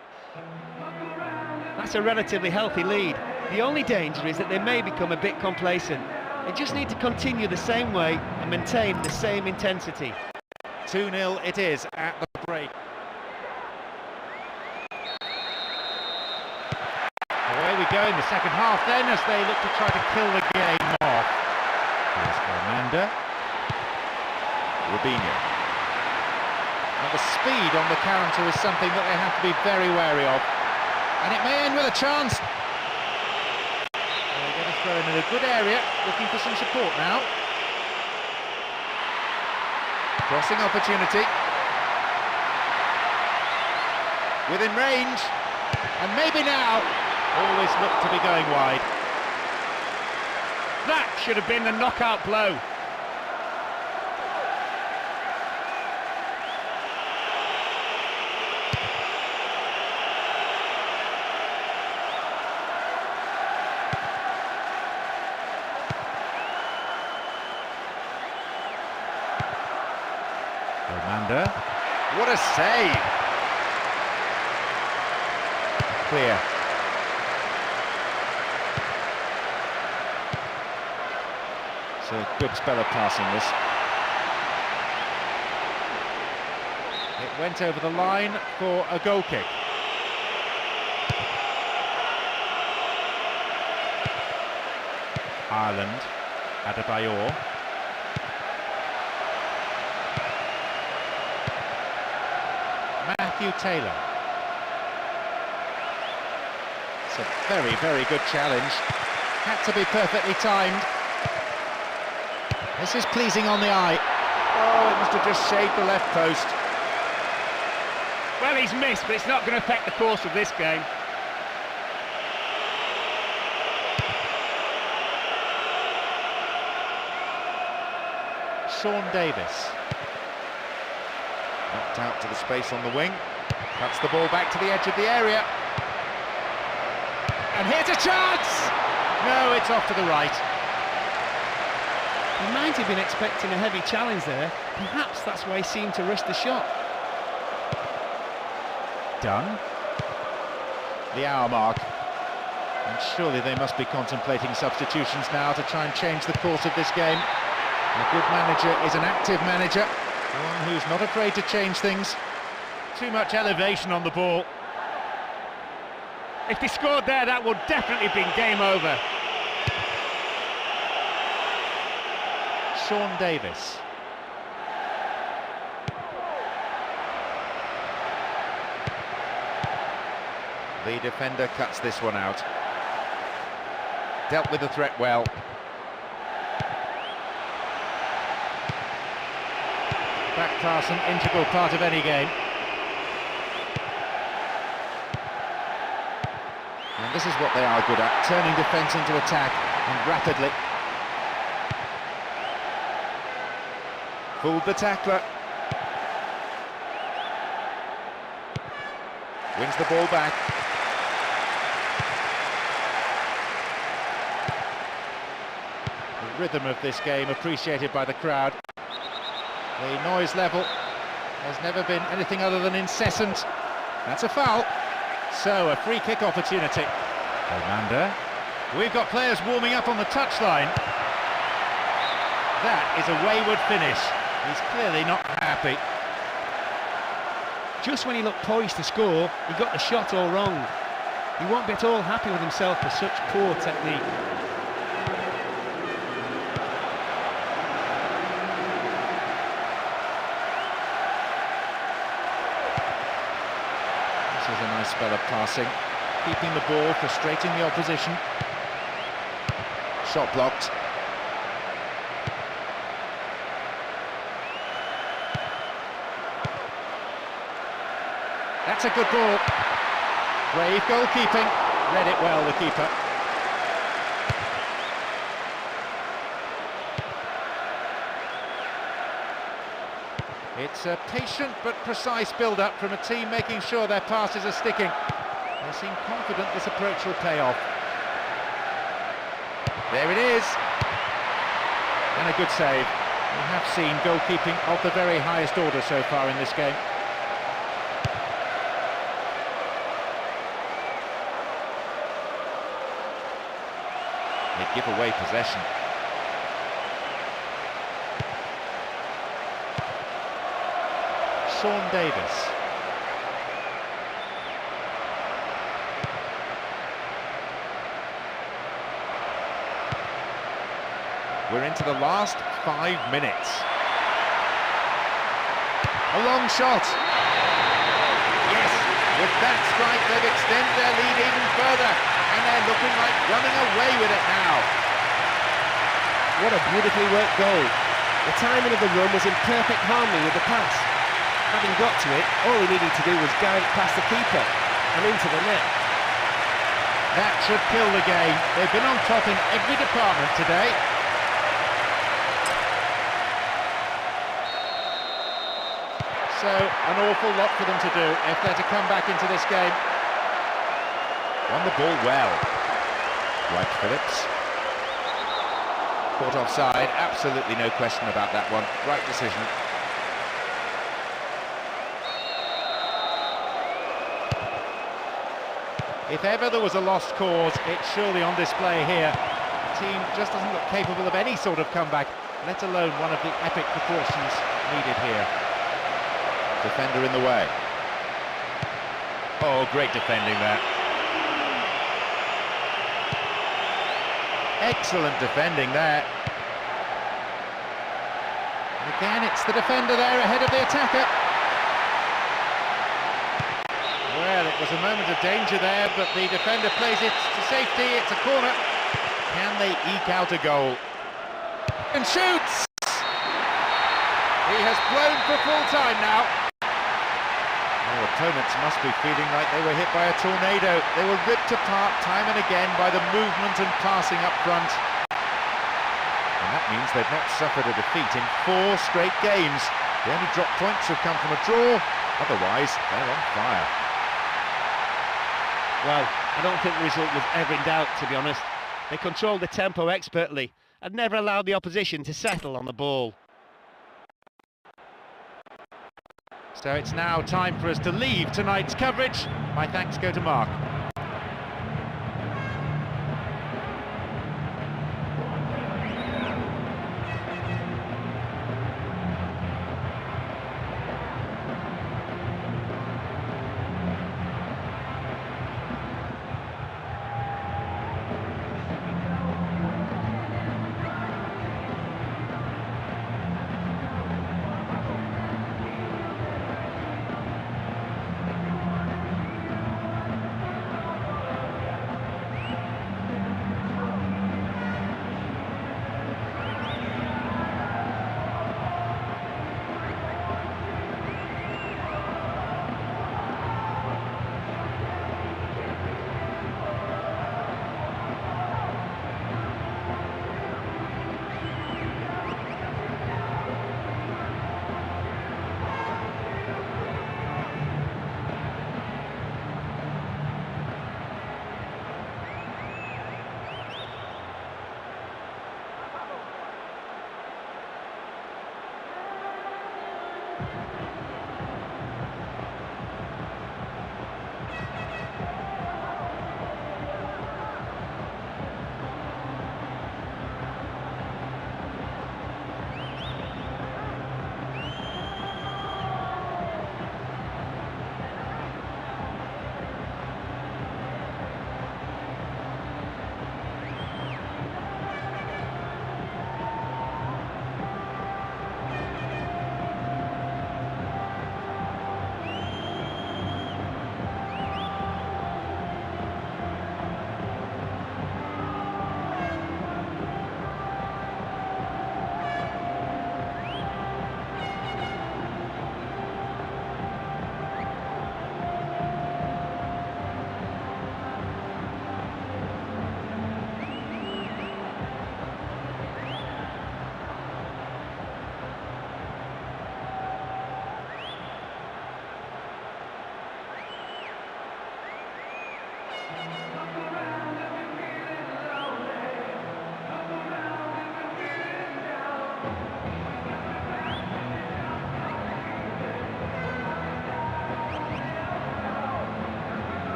That's a relatively healthy lead. The only danger is that they may become a bit complacent. They just need to continue the same way and maintain the same intensity. 2-0 it is at the break. Away we go in the second half then, as they look to try to kill the game off. Here's Amanda. Rubinho. Now the speed on the counter is something that they have to be very wary of. And it may end with a chance. They're going to throw in a good area, looking for some support now. Crossing opportunity. Within range. And maybe now. Always look to be going wide. That should have been the knockout blow. Amanda. What a save! Clear. It's a good spell of passing this. It went over the line for a goal kick. Ireland, Adebayor. Matthew Taylor. It's a very, very good challenge. Had to be perfectly timed. This is pleasing on the eye. Oh, it must have just shaved the left post. Well, he's missed, but it's not going to affect the course of this game. Sean Davis. Knocked out to the space on the wing. Cuts the ball back to the edge of the area. And here's a chance! No, it's off to the right. He might have been expecting a heavy challenge there. Perhaps that's why he seemed to rush the shot. Done. The hour mark. And surely they must be contemplating substitutions now to try and change the course of this game. A good manager is an active manager, one who's not afraid to change things. Too much elevation on the ball. If they scored there, that would definitely have been game over. Sean Davis. The defender cuts this one out. Dealt with the threat well. Back pass, an integral part of any game. And this is what they are good at, turning defence into attack, and rapidly. Fooled the tackler. Wins the ball back. The rhythm of this game appreciated by the crowd. The noise level has never been anything other than incessant. That's a foul. So, a free kick opportunity. Amanda. We've got players warming up on the touchline. That is a wayward finish. He's clearly not happy. Just when he looked poised to score, he got the shot all wrong. He won't be at all happy with himself for such poor technique. This is a nice spell of passing, keeping the ball, frustrating the opposition. Shot blocked. That's a good ball. Brave goalkeeping. Read it well, the keeper. It's a patient but precise build-up from a team making sure their passes are sticking. They seem confident this approach will pay off. There it is. And a good save. We have seen goalkeeping of the very highest order so far in this game. They give away possession. Sean Davis. We're into the last 5 minutes. A long shot. Yes, with that strike they've extended their lead even further, and they're looking like running away with it now. What a beautifully worked goal. The timing of the run was in perfect harmony with the pass. Having got to it, all he needed to do was guide it past the keeper and into the net. That should kill the game. They've been on top in every department today. So, an awful lot for them to do if they're to come back into this game. Won the ball well. Right, Phillips. Caught offside, absolutely no question about that one. Right decision. If ever there was a lost cause, it's surely on display here. The team just doesn't look capable of any sort of comeback, let alone one of the epic proportions needed here. Defender in the way. Oh, great defending there. Excellent defending there. And again, it's the defender there ahead of the attacker. Well, it was a moment of danger there, but the defender plays it to safety. It's a corner. Can they eke out a goal? And shoots! He has blown for full time now. Oh, opponents must be feeling like they were hit by a tornado. They were ripped apart time and again by the movement and passing up front. And that means they've not suffered a defeat in 4 straight games. The only drop points have come from a draw. Otherwise, they're on fire. Well, I don't think the result was ever in doubt, to be honest. They controlled the tempo expertly and never allowed the opposition to settle on the ball. So it's now time for us to leave tonight's coverage. My thanks go to Mark.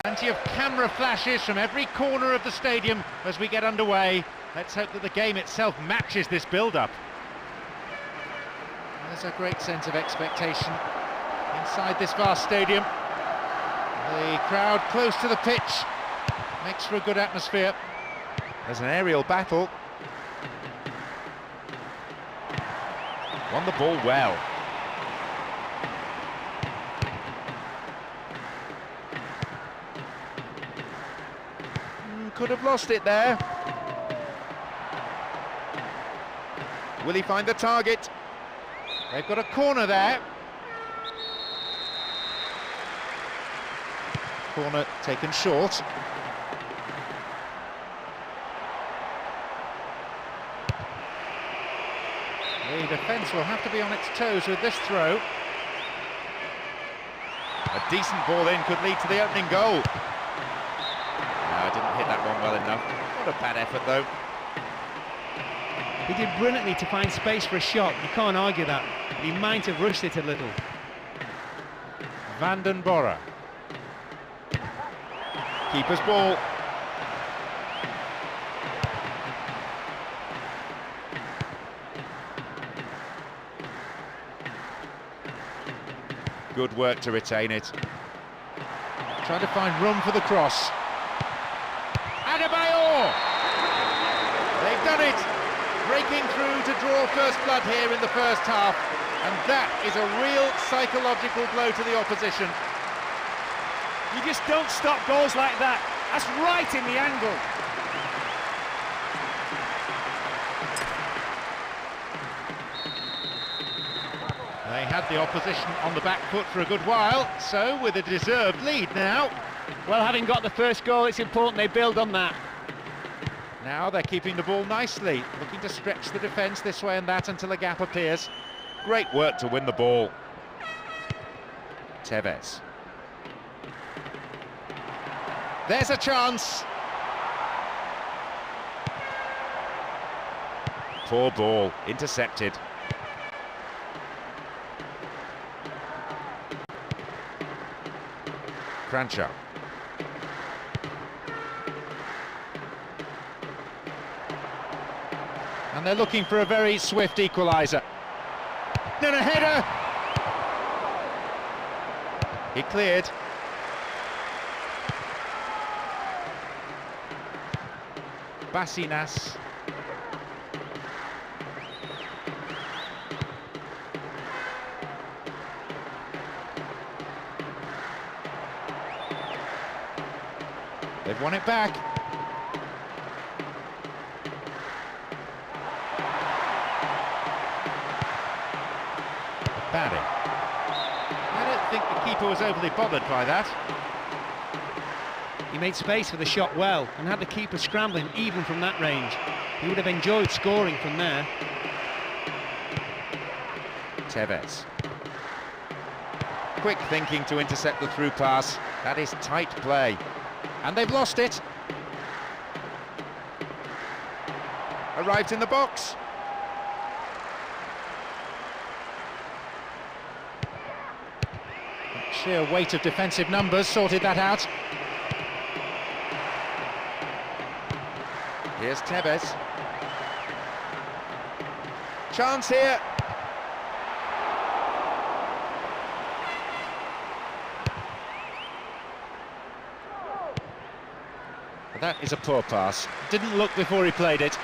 Plenty of camera flashes from every corner of the stadium as we get underway. Let's hope that the game itself matches this build-up. There's a great sense of expectation inside this vast stadium. The crowd close to the pitch makes for a good atmosphere. There's an aerial battle. Won the ball well. Could have lost it there. Will he find the target? They've got a corner there. Corner taken short. The defence will have to be on its toes with this throw. A decent ball in could lead to the opening goal. No, didn't hit that one well enough. Not a bad effort though. He did brilliantly to find space for a shot. You can't argue that. He might have rushed it a little. Van den Borre. Keeper's ball. Good work to retain it. Trying to find room for the cross. Adebayor! They've done it! Breaking through to draw first blood here in the first half. And that is a real psychological blow to the opposition. You just don't stop goals like that. That's right in the angle. They had the opposition on the back foot for a good while, so with a deserved lead now. Well, having got the first goal, it's important they build on that. Now they're keeping the ball nicely, looking to stretch the defence this way and that until a gap appears. Great work to win the ball. Tevez. There's a chance. Poor ball, intercepted. Crancher. And they're looking for a very swift equaliser. Then a header! He cleared. Basinas. They've won it back. Barry. I don't think the keeper was overly bothered by that. He made space for the shot well and had the keeper scrambling even from that range. He would have enjoyed scoring from there. Tevez. Quick thinking to intercept the through pass. That is tight play. And they've lost it. Arrived in the box. Sheer weight of defensive numbers sorted that out. Here's Tevez. Chance here. That is a poor pass. Didn't look before he played it.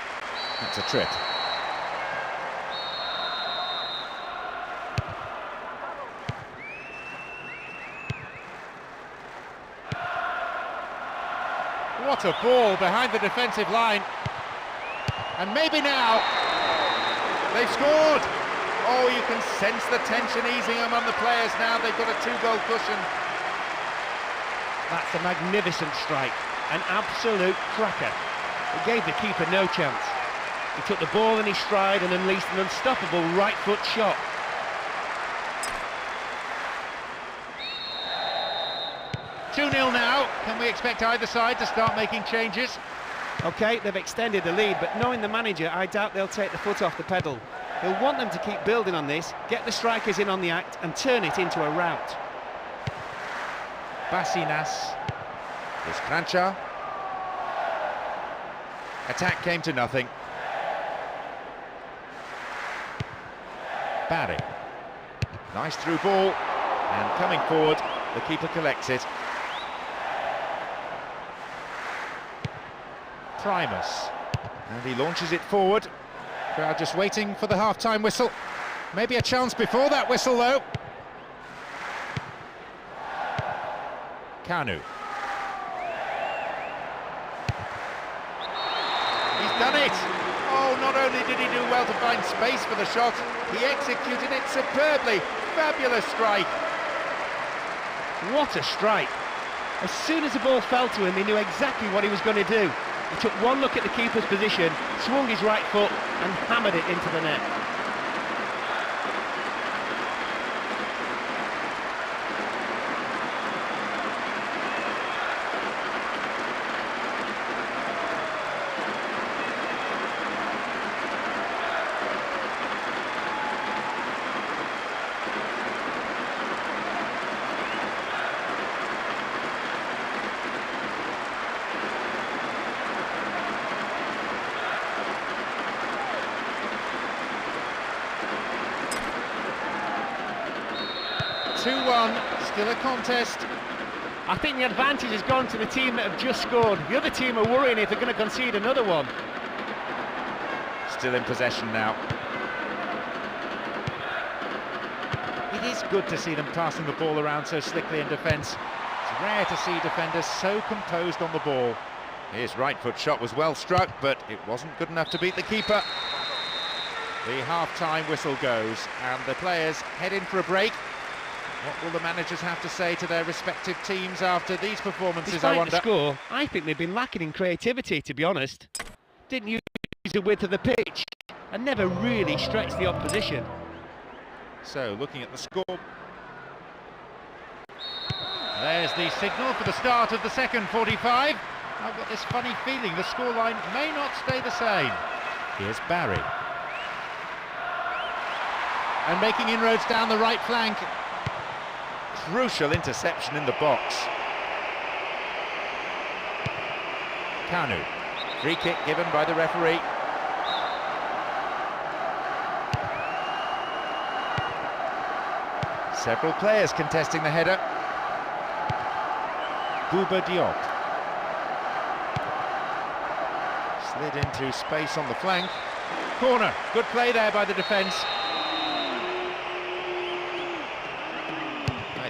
That's a trip. What a ball behind the defensive line. And maybe now. They've scored. Oh, you can sense the tension easing among the players now. They've got a 2-goal cushion. That's a magnificent strike. An absolute cracker. It gave the keeper no chance. He took the ball in his stride and unleashed an unstoppable right foot shot. Two 2-0 now. Can we expect either side to start making changes? OK, they've extended the lead, but knowing the manager, I doubt they'll take the foot off the pedal. He'll want them to keep building on this, get the strikers in on the act and turn it into a rout. Basinas. Here's Crancher. Attack came to nothing. Barry. Nice through ball. And coming forward, the keeper collects it. Primus. And he launches it forward. Crowd just waiting for the half-time whistle. Maybe a chance before that whistle, though. Kanu. He's done it! Oh, not only did he do well to find space for the shot, he executed it superbly. Fabulous strike. What a strike! As soon as the ball fell to him, he knew exactly what he was going to do. He took one look at the keeper's position, swung his right foot and hammered it into the net. Still a contest. I think the advantage has gone to the team that have just scored. The other team are worrying if they're going to concede another one. Still in possession now. It is good to see them passing the ball around so slickly in defence. It's rare to see defenders so composed on the ball. His right foot shot was well struck, but it wasn't good enough to beat the keeper. The half-time whistle goes and the players head in for a break. What will the managers have to say to their respective teams after these performances, Despite I wonder? the score, I think they've been lacking in creativity, to be honest. Didn't use the width of the pitch and never really stretched the opposition. So, looking at the score. There's the signal for the start of the second 45. I've got this funny feeling the scoreline may not stay the same. Here's Barry. And making inroads down the right flank. Crucial interception in the box. Kanu. Free kick given by the referee. Several players contesting the header. Bouba Diop. Slid into space on the flank. Corner. Good play there by the defence.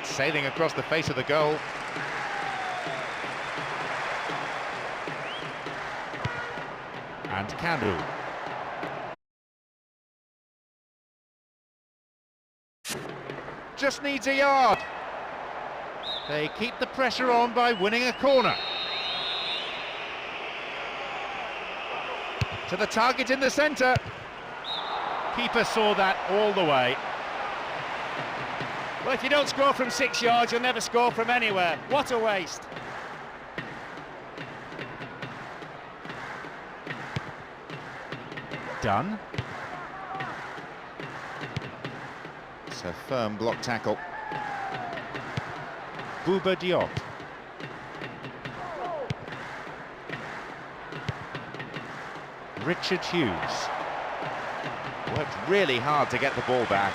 It's sailing across the face of the goal. And Kanu. Just needs a yard. They keep the pressure on by winning a corner. To the target in the centre. Keeper saw that all the way. Well, if you don't score from 6 yards, you'll never score from anywhere. What a waste. Done. It's a firm block tackle. Bouba Diop. Richard Hughes. Worked really hard to get the ball back.